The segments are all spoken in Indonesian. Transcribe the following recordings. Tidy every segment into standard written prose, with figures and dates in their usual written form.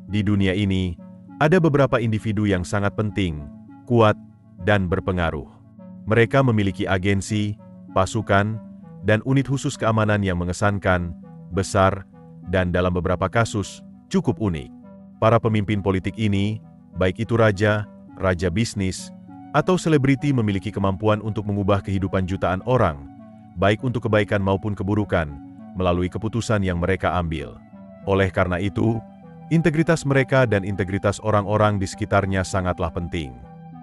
Di dunia ini, ada beberapa individu yang sangat penting, kuat, dan berpengaruh. Mereka memiliki agensi, pasukan, dan unit khusus keamanan yang mengesankan, besar, dan dalam beberapa kasus, cukup unik. Para pemimpin politik ini, baik itu raja, raja bisnis, atau selebriti memiliki kemampuan untuk mengubah kehidupan jutaan orang, baik untuk kebaikan maupun keburukan, melalui keputusan yang mereka ambil. Oleh karena itu, integritas mereka dan integritas orang-orang di sekitarnya sangatlah penting.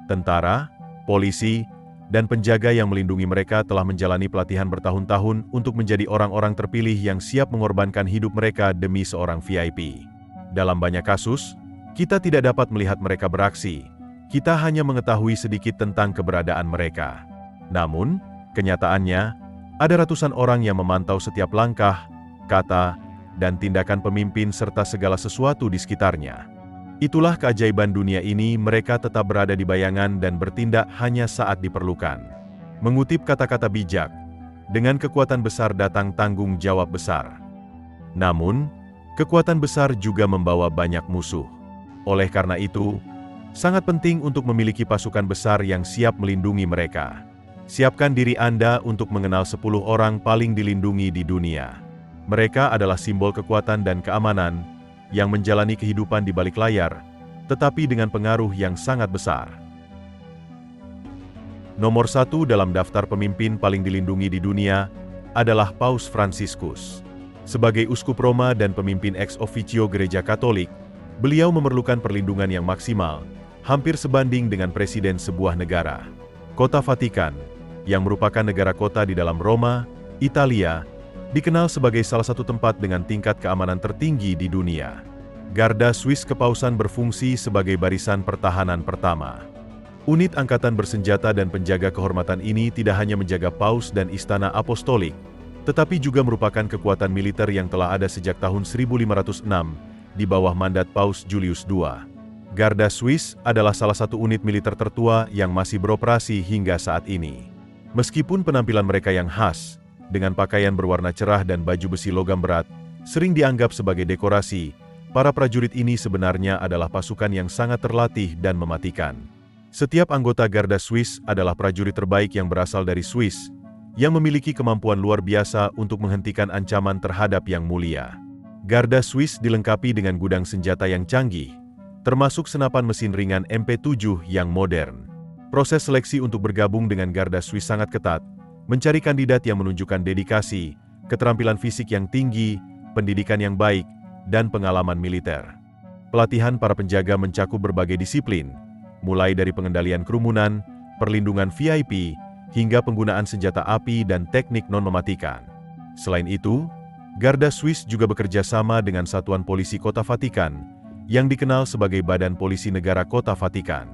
Tentara, polisi, dan penjaga yang melindungi mereka telah menjalani pelatihan bertahun-tahun untuk menjadi orang-orang terpilih yang siap mengorbankan hidup mereka demi seorang VIP. Dalam banyak kasus, kita tidak dapat melihat mereka beraksi. Kita hanya mengetahui sedikit tentang keberadaan mereka. Namun, kenyataannya, ada ratusan orang yang memantau setiap langkah, kata, dan tindakan pemimpin serta segala sesuatu di sekitarnya. Itulah keajaiban dunia ini, mereka tetap berada di bayangan dan bertindak hanya saat diperlukan. Mengutip kata-kata bijak, dengan kekuatan besar datang tanggung jawab besar. Namun, kekuatan besar juga membawa banyak musuh. Oleh karena itu, sangat penting untuk memiliki pasukan besar yang siap melindungi mereka. Siapkan diri Anda untuk mengenal 10 orang paling dilindungi di dunia. Mereka adalah simbol kekuatan dan keamanan yang menjalani kehidupan di balik layar, tetapi dengan pengaruh yang sangat besar. Nomor 1 dalam daftar pemimpin paling dilindungi di dunia adalah Paus Fransiskus. Sebagai uskup Roma dan pemimpin ex officio Gereja Katolik, beliau memerlukan perlindungan yang maksimal, hampir sebanding dengan presiden sebuah negara. Kota Vatikan, yang merupakan negara kota di dalam Roma, Italia, dikenal sebagai salah satu tempat dengan tingkat keamanan tertinggi di dunia. Garda Swiss Kepausan berfungsi sebagai barisan pertahanan pertama. Unit angkatan bersenjata dan penjaga kehormatan ini tidak hanya menjaga paus dan istana apostolik, tetapi juga merupakan kekuatan militer yang telah ada sejak tahun 1506 di bawah mandat Paus Julius II. Garda Swiss adalah salah satu unit militer tertua yang masih beroperasi hingga saat ini. Meskipun penampilan mereka yang khas, dengan pakaian berwarna cerah dan baju besi logam berat, sering dianggap sebagai dekorasi, para prajurit ini sebenarnya adalah pasukan yang sangat terlatih dan mematikan. Setiap anggota Garda Swiss adalah prajurit terbaik yang berasal dari Swiss, yang memiliki kemampuan luar biasa untuk menghentikan ancaman terhadap yang mulia. Garda Swiss dilengkapi dengan gudang senjata yang canggih, termasuk senapan mesin ringan MP7 yang modern. Proses seleksi untuk bergabung dengan Garda Swiss sangat ketat, mencari kandidat yang menunjukkan dedikasi, keterampilan fisik yang tinggi, pendidikan yang baik, dan pengalaman militer. Pelatihan para penjaga mencakup berbagai disiplin, mulai dari pengendalian kerumunan, perlindungan VIP, hingga penggunaan senjata api dan teknik non-mematikan. Selain itu, Garda Swiss juga bekerja sama dengan Satuan Polisi Kota Vatikan, yang dikenal sebagai Badan Polisi Negara Kota Vatikan.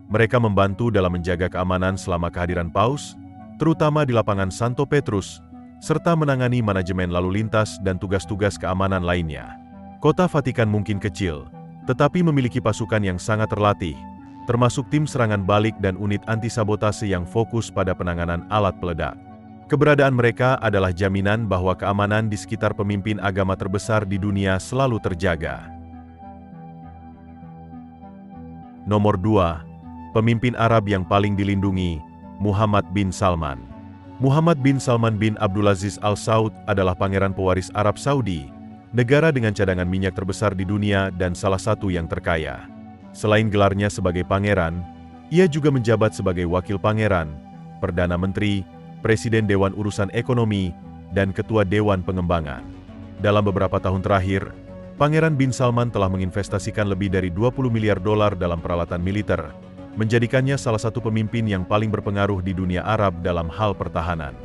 Mereka membantu dalam menjaga keamanan selama kehadiran Paus, terutama di lapangan Santo Petrus, serta menangani manajemen lalu lintas dan tugas-tugas keamanan lainnya. Kota Vatikan mungkin kecil, tetapi memiliki pasukan yang sangat terlatih, termasuk tim serangan balik dan unit anti-sabotase yang fokus pada penanganan alat peledak. Keberadaan mereka adalah jaminan bahwa keamanan di sekitar pemimpin agama terbesar di dunia selalu terjaga. Nomor 2, pemimpin Arab yang paling dilindungi, Muhammad bin Salman. Muhammad bin Salman bin Abdulaziz Al Saud adalah pangeran pewaris Arab Saudi, negara dengan cadangan minyak terbesar di dunia dan salah satu yang terkaya. Selain gelarnya sebagai pangeran, ia juga menjabat sebagai wakil pangeran, perdana menteri, presiden Dewan Urusan Ekonomi, dan ketua Dewan Pengembangan. Dalam beberapa tahun terakhir, Pangeran bin Salman telah menginvestasikan lebih dari $20 miliar dalam peralatan militer, menjadikannya salah satu pemimpin yang paling berpengaruh di dunia Arab dalam hal pertahanan.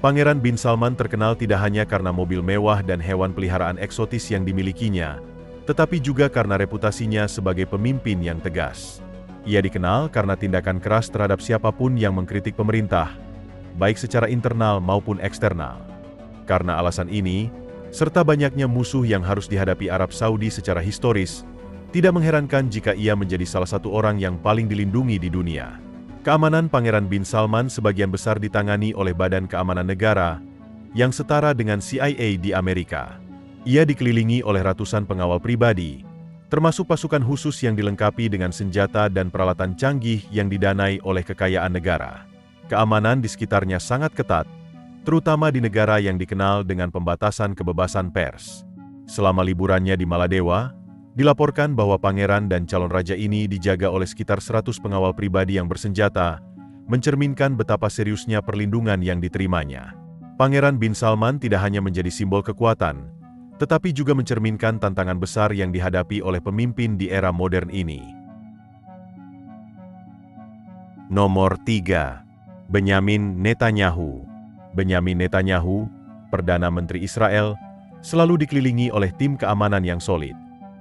Pangeran bin Salman terkenal tidak hanya karena mobil mewah dan hewan peliharaan eksotis yang dimilikinya, tetapi juga karena reputasinya sebagai pemimpin yang tegas. Ia dikenal karena tindakan keras terhadap siapapun yang mengkritik pemerintah, baik secara internal maupun eksternal. Karena alasan ini, serta banyaknya musuh yang harus dihadapi Arab Saudi secara historis, tidak mengherankan jika ia menjadi salah satu orang yang paling dilindungi di dunia. Keamanan Pangeran bin Salman sebagian besar ditangani oleh Badan Keamanan Negara, yang setara dengan CIA di Amerika. Ia dikelilingi oleh ratusan pengawal pribadi, termasuk pasukan khusus yang dilengkapi dengan senjata dan peralatan canggih yang didanai oleh kekayaan negara. Keamanan di sekitarnya sangat ketat, terutama di negara yang dikenal dengan pembatasan kebebasan pers. Selama liburannya di Maladewa, dilaporkan bahwa pangeran dan calon raja ini dijaga oleh sekitar 100 pengawal pribadi yang bersenjata, mencerminkan betapa seriusnya perlindungan yang diterimanya. Pangeran bin Salman tidak hanya menjadi simbol kekuatan, tetapi juga mencerminkan tantangan besar yang dihadapi oleh pemimpin di era modern ini. Nomor 3. Benyamin Netanyahu. Benyamin Netanyahu, Perdana Menteri Israel, selalu dikelilingi oleh tim keamanan yang solid.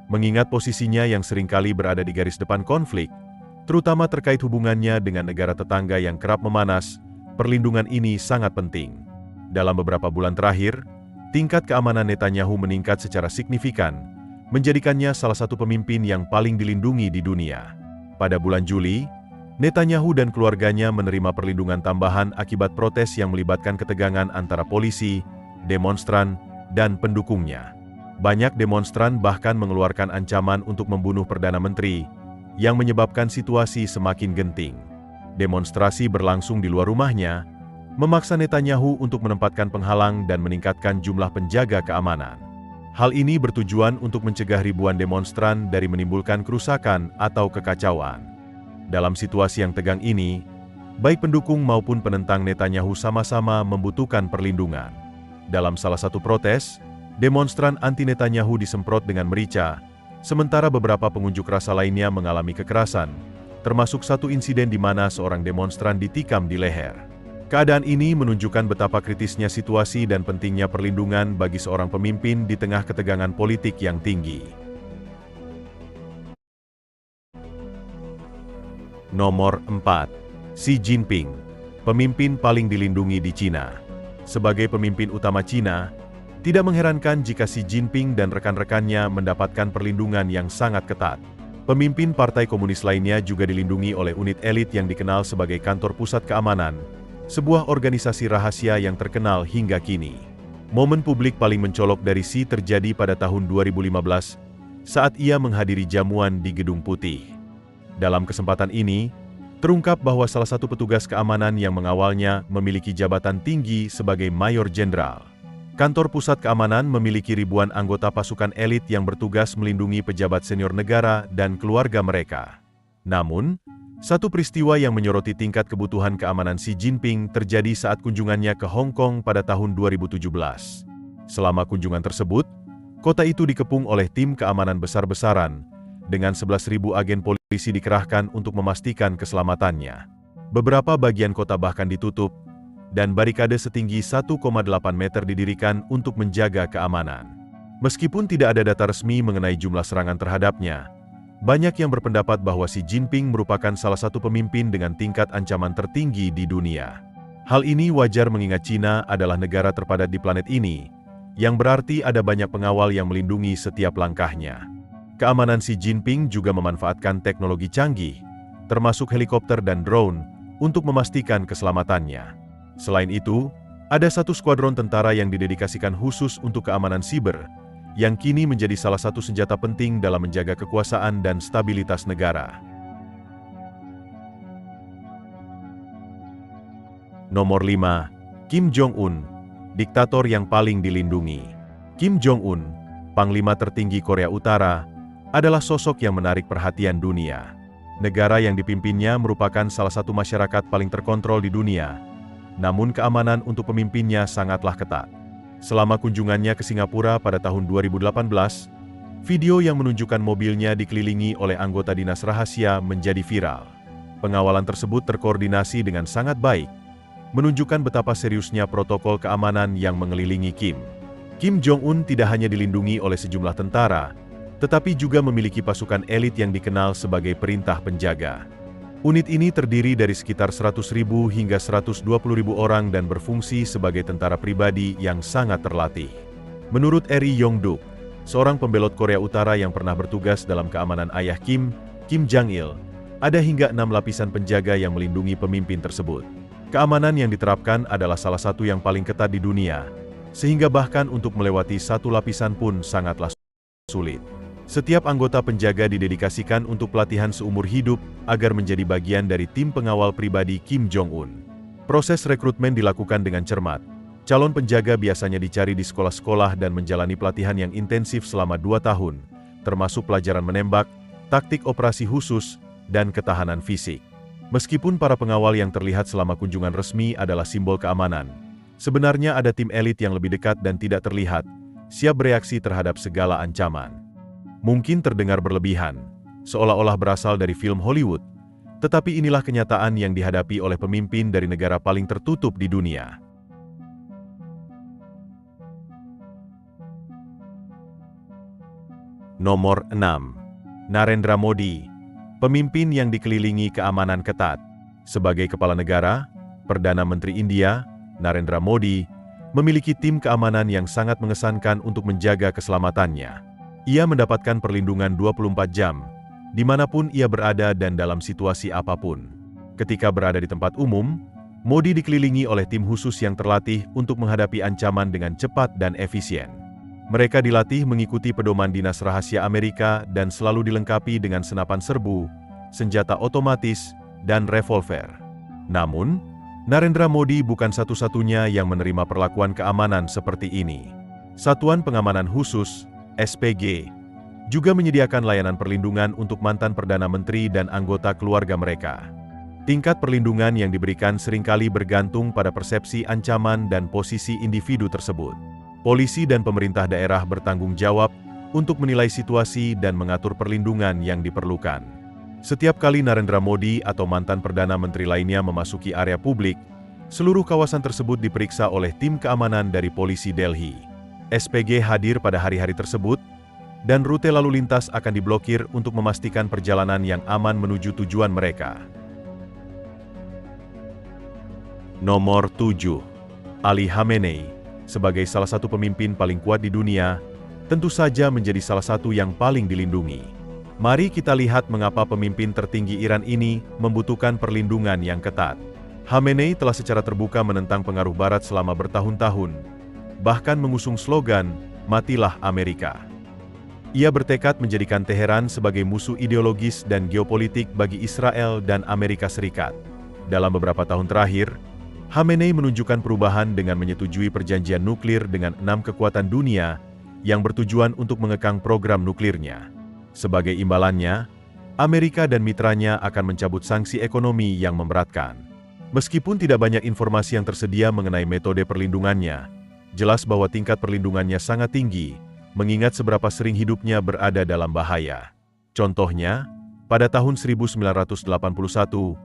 Mengingat posisinya yang seringkali berada di garis depan konflik, terutama terkait hubungannya dengan negara tetangga yang kerap memanas, perlindungan ini sangat penting. Dalam beberapa bulan terakhir, tingkat keamanan Netanyahu meningkat secara signifikan, menjadikannya salah satu pemimpin yang paling dilindungi di dunia. Pada bulan Juli, Netanyahu dan keluarganya menerima perlindungan tambahan akibat protes yang melibatkan ketegangan antara polisi, demonstran, dan pendukungnya. Banyak demonstran bahkan mengeluarkan ancaman untuk membunuh Perdana Menteri, yang menyebabkan situasi semakin genting. Demonstrasi berlangsung di luar rumahnya, memaksa Netanyahu untuk menempatkan penghalang dan meningkatkan jumlah penjaga keamanan. Hal ini bertujuan untuk mencegah ribuan demonstran dari menimbulkan kerusakan atau kekacauan. Dalam situasi yang tegang ini, baik pendukung maupun penentang Netanyahu sama-sama membutuhkan perlindungan. Dalam salah satu protes, demonstran anti-Netanyahu disemprot dengan merica, sementara beberapa pengunjuk rasa lainnya mengalami kekerasan, termasuk satu insiden di mana seorang demonstran ditikam di leher. Keadaan ini menunjukkan betapa kritisnya situasi dan pentingnya perlindungan bagi seorang pemimpin di tengah ketegangan politik yang tinggi. Nomor 4. Xi Jinping, pemimpin paling dilindungi di Cina. Sebagai pemimpin utama Cina, tidak mengherankan jika Xi Jinping dan rekan-rekannya mendapatkan perlindungan yang sangat ketat. Pemimpin partai komunis lainnya juga dilindungi oleh unit elit yang dikenal sebagai Kantor Pusat Keamanan, sebuah organisasi rahasia yang terkenal hingga kini. Momen publik paling mencolok dari Xi terjadi pada tahun 2015, saat ia menghadiri jamuan di Gedung Putih. Dalam kesempatan ini, terungkap bahwa salah satu petugas keamanan yang mengawalnya memiliki jabatan tinggi sebagai Mayor Jenderal. Kantor Pusat Keamanan memiliki ribuan anggota pasukan elit yang bertugas melindungi pejabat senior negara dan keluarga mereka. Namun, satu peristiwa yang menyoroti tingkat kebutuhan keamanan Xi Jinping terjadi saat kunjungannya ke Hong Kong pada tahun 2017. Selama kunjungan tersebut, kota itu dikepung oleh tim keamanan besar-besaran, dengan 11.000 agen polisi dikerahkan untuk memastikan keselamatannya. Beberapa bagian kota bahkan ditutup, dan barikade setinggi 1,8 meter didirikan untuk menjaga keamanan. Meskipun tidak ada data resmi mengenai jumlah serangan terhadapnya, banyak yang berpendapat bahwa Xi Jinping merupakan salah satu pemimpin dengan tingkat ancaman tertinggi di dunia. Hal ini wajar mengingat Cina adalah negara terpadat di planet ini, yang berarti ada banyak pengawal yang melindungi setiap langkahnya. Keamanan Xi Jinping juga memanfaatkan teknologi canggih, termasuk helikopter dan drone, untuk memastikan keselamatannya. Selain itu, ada satu skuadron tentara yang didedikasikan khusus untuk keamanan siber, yang kini menjadi salah satu senjata penting dalam menjaga kekuasaan dan stabilitas negara. Nomor 5. Kim Jong-un, diktator yang paling dilindungi. Kim Jong-un, panglima tertinggi Korea Utara, adalah sosok yang menarik perhatian dunia. Negara yang dipimpinnya merupakan salah satu masyarakat paling terkontrol di dunia, namun keamanan untuk pemimpinnya sangatlah ketat. Selama kunjungannya ke Singapura pada tahun 2018, video yang menunjukkan mobilnya dikelilingi oleh anggota dinas rahasia menjadi viral. Pengawalan tersebut terkoordinasi dengan sangat baik, menunjukkan betapa seriusnya protokol keamanan yang mengelilingi Kim. Kim Jong-un tidak hanya dilindungi oleh sejumlah tentara, tetapi juga memiliki pasukan elit yang dikenal sebagai perintah penjaga. Unit ini terdiri dari sekitar 100.000 hingga 120.000 orang dan berfungsi sebagai tentara pribadi yang sangat terlatih. Menurut Ri Yong-duk, seorang pembelot Korea Utara yang pernah bertugas dalam keamanan ayah Kim, Kim Jong-il, ada hingga 6 lapisan penjaga yang melindungi pemimpin tersebut. Keamanan yang diterapkan adalah salah satu yang paling ketat di dunia, sehingga bahkan untuk melewati satu lapisan pun sangatlah sulit. Setiap anggota penjaga didedikasikan untuk pelatihan seumur hidup agar menjadi bagian dari tim pengawal pribadi Kim Jong-un. Proses rekrutmen dilakukan dengan cermat. Calon penjaga biasanya dicari di sekolah-sekolah dan menjalani pelatihan yang intensif selama 2 tahun, termasuk pelajaran menembak, taktik operasi khusus, dan ketahanan fisik. Meskipun para pengawal yang terlihat selama kunjungan resmi adalah simbol keamanan, sebenarnya ada tim elit yang lebih dekat dan tidak terlihat, siap bereaksi terhadap segala ancaman. Mungkin terdengar berlebihan, seolah-olah berasal dari film Hollywood, tetapi inilah kenyataan yang dihadapi oleh pemimpin dari negara paling tertutup di dunia. Nomor 6. Narendra Modi, pemimpin yang dikelilingi keamanan ketat. Sebagai kepala negara, Perdana Menteri India, Narendra Modi, memiliki tim keamanan yang sangat mengesankan untuk menjaga keselamatannya. Ia mendapatkan perlindungan 24 jam, dimanapun ia berada dan dalam situasi apapun. Ketika berada di tempat umum, Modi dikelilingi oleh tim khusus yang terlatih untuk menghadapi ancaman dengan cepat dan efisien. Mereka dilatih mengikuti pedoman Dinas Rahasia Amerika dan selalu dilengkapi dengan senapan serbu, senjata otomatis, dan revolver. Namun, Narendra Modi bukan satu-satunya yang menerima perlakuan keamanan seperti ini. Satuan Pengamanan Khusus, SPG, juga menyediakan layanan perlindungan untuk mantan Perdana Menteri dan anggota keluarga mereka. Tingkat perlindungan yang diberikan seringkali bergantung pada persepsi ancaman dan posisi individu tersebut. Polisi dan pemerintah daerah bertanggung jawab untuk menilai situasi dan mengatur perlindungan yang diperlukan. Setiap kali Narendra Modi atau mantan Perdana Menteri lainnya memasuki area publik, seluruh kawasan tersebut diperiksa oleh tim keamanan dari polisi Delhi. SPG hadir pada hari-hari tersebut, dan rute lalu lintas akan diblokir untuk memastikan perjalanan yang aman menuju tujuan mereka. Nomor 7. Ali Khamenei, sebagai salah satu pemimpin paling kuat di dunia, tentu saja menjadi salah satu yang paling dilindungi. Mari kita lihat mengapa pemimpin tertinggi Iran ini membutuhkan perlindungan yang ketat. Khamenei telah secara terbuka menentang pengaruh Barat selama bertahun-tahun, bahkan mengusung slogan, "Matilah Amerika." Ia bertekad menjadikan Teheran sebagai musuh ideologis dan geopolitik bagi Israel dan Amerika Serikat. Dalam beberapa tahun terakhir, Khamenei menunjukkan perubahan dengan menyetujui perjanjian nuklir dengan 6 kekuatan dunia yang bertujuan untuk mengekang program nuklirnya. Sebagai imbalannya, Amerika dan mitranya akan mencabut sanksi ekonomi yang memberatkan. Meskipun tidak banyak informasi yang tersedia mengenai metode perlindungannya, jelas bahwa tingkat perlindungannya sangat tinggi, mengingat seberapa sering hidupnya berada dalam bahaya. Contohnya, pada tahun 1981,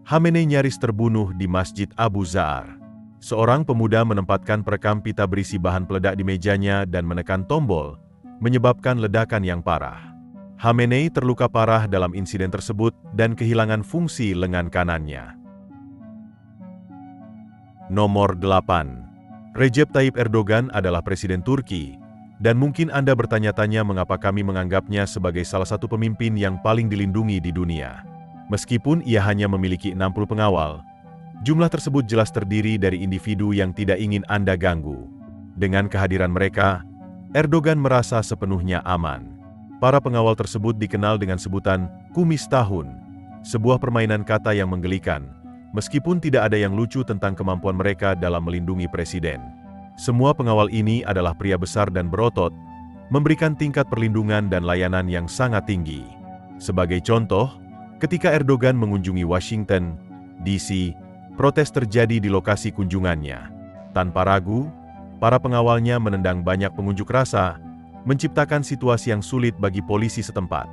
Khamenei nyaris terbunuh di Masjid Abu Za'ar. Seorang pemuda menempatkan perekam pita berisi bahan peledak di mejanya dan menekan tombol, menyebabkan ledakan yang parah. Khamenei terluka parah dalam insiden tersebut dan kehilangan fungsi lengan kanannya. Nomor 8. Recep Tayyip Erdogan adalah Presiden Turki, dan mungkin Anda bertanya-tanya mengapa kami menganggapnya sebagai salah satu pemimpin yang paling dilindungi di dunia. Meskipun ia hanya memiliki 60 pengawal, jumlah tersebut jelas terdiri dari individu yang tidak ingin Anda ganggu. Dengan kehadiran mereka, Erdogan merasa sepenuhnya aman. Para pengawal tersebut dikenal dengan sebutan "kumis tahun", sebuah permainan kata yang menggelikan, meskipun tidak ada yang lucu tentang kemampuan mereka dalam melindungi presiden. Semua pengawal ini adalah pria besar dan berotot, memberikan tingkat perlindungan dan layanan yang sangat tinggi. Sebagai contoh, ketika Erdogan mengunjungi Washington, D.C., protes terjadi di lokasi kunjungannya. Tanpa ragu, para pengawalnya menendang banyak pengunjuk rasa, menciptakan situasi yang sulit bagi polisi setempat.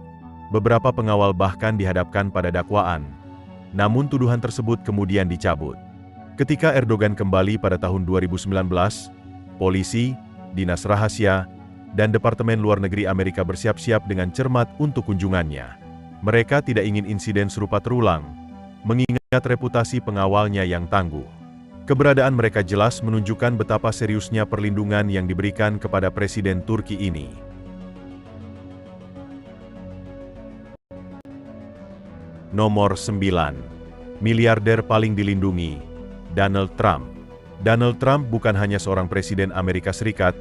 Beberapa pengawal bahkan dihadapkan pada dakwaan, namun tuduhan tersebut kemudian dicabut. Ketika Erdogan kembali pada tahun 2019, polisi, Dinas Rahasia, dan Departemen Luar Negeri Amerika bersiap-siap dengan cermat untuk kunjungannya. Mereka tidak ingin insiden serupa terulang, mengingat reputasi pengawalnya yang tangguh. Keberadaan mereka jelas menunjukkan betapa seriusnya perlindungan yang diberikan kepada Presiden Turki ini. Nomor 9. Miliarder paling dilindungi, Donald Trump. Donald Trump bukan hanya seorang presiden Amerika Serikat,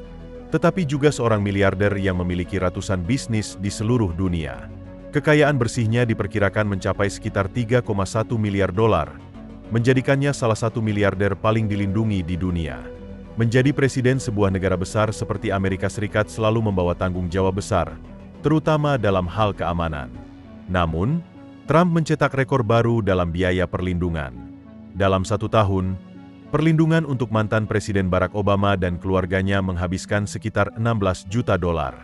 tetapi juga seorang miliarder yang memiliki ratusan bisnis di seluruh dunia. Kekayaan bersihnya diperkirakan mencapai sekitar 3,1 miliar dolar, menjadikannya salah satu miliarder paling dilindungi di dunia. Menjadi presiden sebuah negara besar seperti Amerika Serikat selalu membawa tanggung jawab besar, terutama dalam hal keamanan. Namun, Trump mencetak rekor baru dalam biaya perlindungan. Dalam 1 tahun, perlindungan untuk mantan Presiden Barack Obama dan keluarganya menghabiskan sekitar 16 juta dolar.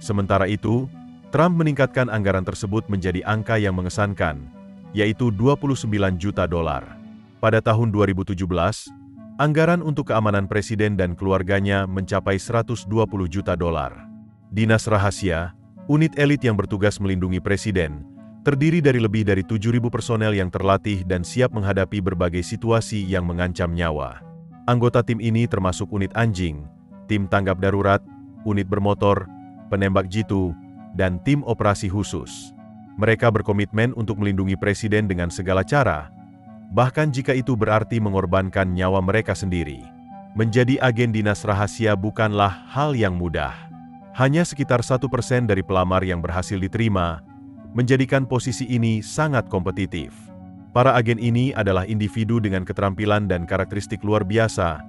Sementara itu, Trump meningkatkan anggaran tersebut menjadi angka yang mengesankan, yaitu 29 juta dolar. Pada tahun 2017, anggaran untuk keamanan presiden dan keluarganya mencapai 120 juta dolar. Dinas Rahasia, unit elit yang bertugas melindungi presiden, terdiri dari lebih dari 7.000 personel yang terlatih dan siap menghadapi berbagai situasi yang mengancam nyawa. Anggota tim ini termasuk unit anjing, tim tanggap darurat, unit bermotor, penembak jitu, dan tim operasi khusus. Mereka berkomitmen untuk melindungi presiden dengan segala cara, bahkan jika itu berarti mengorbankan nyawa mereka sendiri. Menjadi agen dinas rahasia bukanlah hal yang mudah. Hanya sekitar 1% dari pelamar yang berhasil diterima, menjadikan posisi ini sangat kompetitif. Para agen ini adalah individu dengan keterampilan dan karakteristik luar biasa,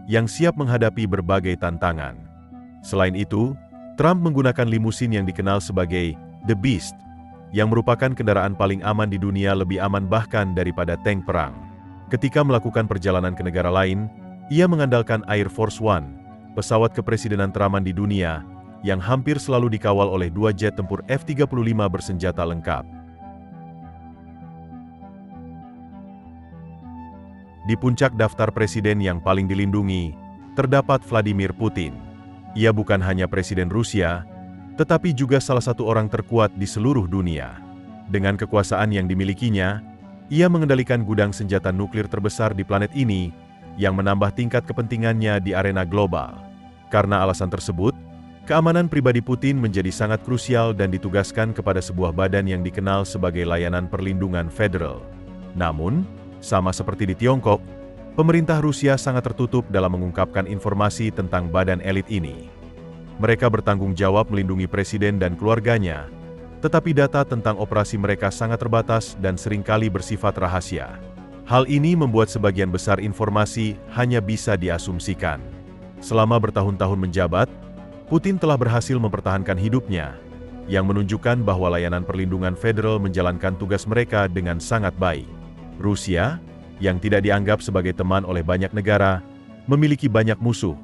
yang siap menghadapi berbagai tantangan. Selain itu, Trump menggunakan limusin yang dikenal sebagai The Beast, yang merupakan kendaraan paling aman di dunia, lebih aman bahkan daripada tank perang. Ketika melakukan perjalanan ke negara lain, ia mengandalkan Air Force One, pesawat kepresidenan teraman di dunia, yang hampir selalu dikawal oleh 2 jet tempur F-35 bersenjata lengkap. Di puncak daftar presiden yang paling dilindungi, terdapat Vladimir Putin. Ia bukan hanya presiden Rusia, tetapi juga salah satu orang terkuat di seluruh dunia. Dengan kekuasaan yang dimilikinya, ia mengendalikan gudang senjata nuklir terbesar di planet ini, yang menambah tingkat kepentingannya di arena global. Karena alasan tersebut, keamanan pribadi Putin menjadi sangat krusial dan ditugaskan kepada sebuah badan yang dikenal sebagai Layanan Perlindungan Federal. Namun, sama seperti di Tiongkok, pemerintah Rusia sangat tertutup dalam mengungkapkan informasi tentang badan elit ini. Mereka bertanggung jawab melindungi presiden dan keluarganya, tetapi data tentang operasi mereka sangat terbatas dan seringkali bersifat rahasia. Hal ini membuat sebagian besar informasi hanya bisa diasumsikan. Selama bertahun-tahun menjabat, Putin telah berhasil mempertahankan hidupnya, yang menunjukkan bahwa Layanan Perlindungan Federal menjalankan tugas mereka dengan sangat baik. Rusia, yang tidak dianggap sebagai teman oleh banyak negara, memiliki banyak musuh,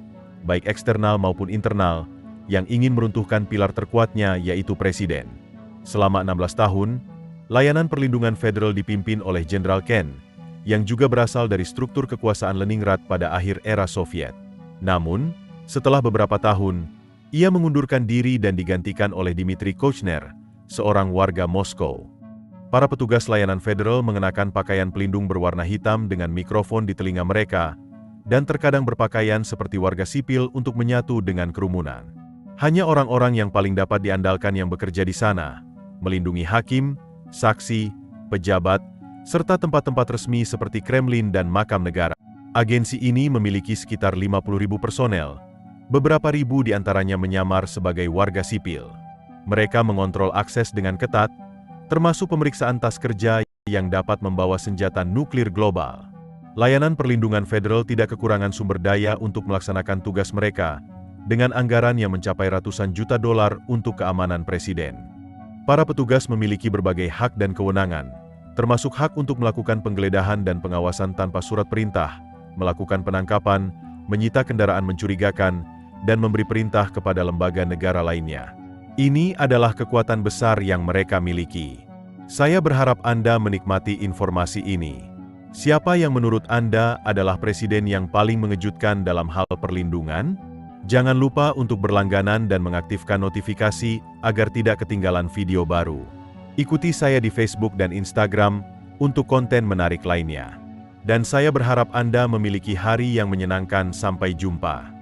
baik eksternal maupun internal, yang ingin meruntuhkan pilar terkuatnya, yaitu presiden. Selama 16 tahun, Layanan Perlindungan Federal dipimpin oleh Jenderal Ken, yang juga berasal dari struktur kekuasaan Leningrad pada akhir era Soviet. Namun, setelah beberapa tahun, ia mengundurkan diri dan digantikan oleh Dmitry Kochner, seorang warga Moskow. Para petugas layanan federal mengenakan pakaian pelindung berwarna hitam dengan mikrofon di telinga mereka, dan terkadang berpakaian seperti warga sipil untuk menyatu dengan kerumunan. Hanya orang-orang yang paling dapat diandalkan yang bekerja di sana, melindungi hakim, saksi, pejabat, serta tempat-tempat resmi seperti Kremlin dan makam negara. Agensi ini memiliki sekitar 50.000 personel, beberapa ribu di antaranya menyamar sebagai warga sipil. Mereka mengontrol akses dengan ketat, termasuk pemeriksaan tas kerja yang dapat membawa senjata nuklir global. Layanan Perlindungan Federal tidak kekurangan sumber daya untuk melaksanakan tugas mereka, dengan anggaran yang mencapai ratusan juta dolar untuk keamanan presiden. Para petugas memiliki berbagai hak dan kewenangan, termasuk hak untuk melakukan penggeledahan dan pengawasan tanpa surat perintah, melakukan penangkapan, menyita kendaraan mencurigakan, dan memberi perintah kepada lembaga negara lainnya. Ini adalah kekuatan besar yang mereka miliki. Saya berharap Anda menikmati informasi ini. Siapa yang menurut Anda adalah presiden yang paling mengejutkan dalam hal perlindungan? Jangan lupa untuk berlangganan dan mengaktifkan notifikasi agar tidak ketinggalan video baru. Ikuti saya di Facebook dan Instagram untuk konten menarik lainnya. Dan saya berharap Anda memiliki hari yang menyenangkan. Sampai jumpa.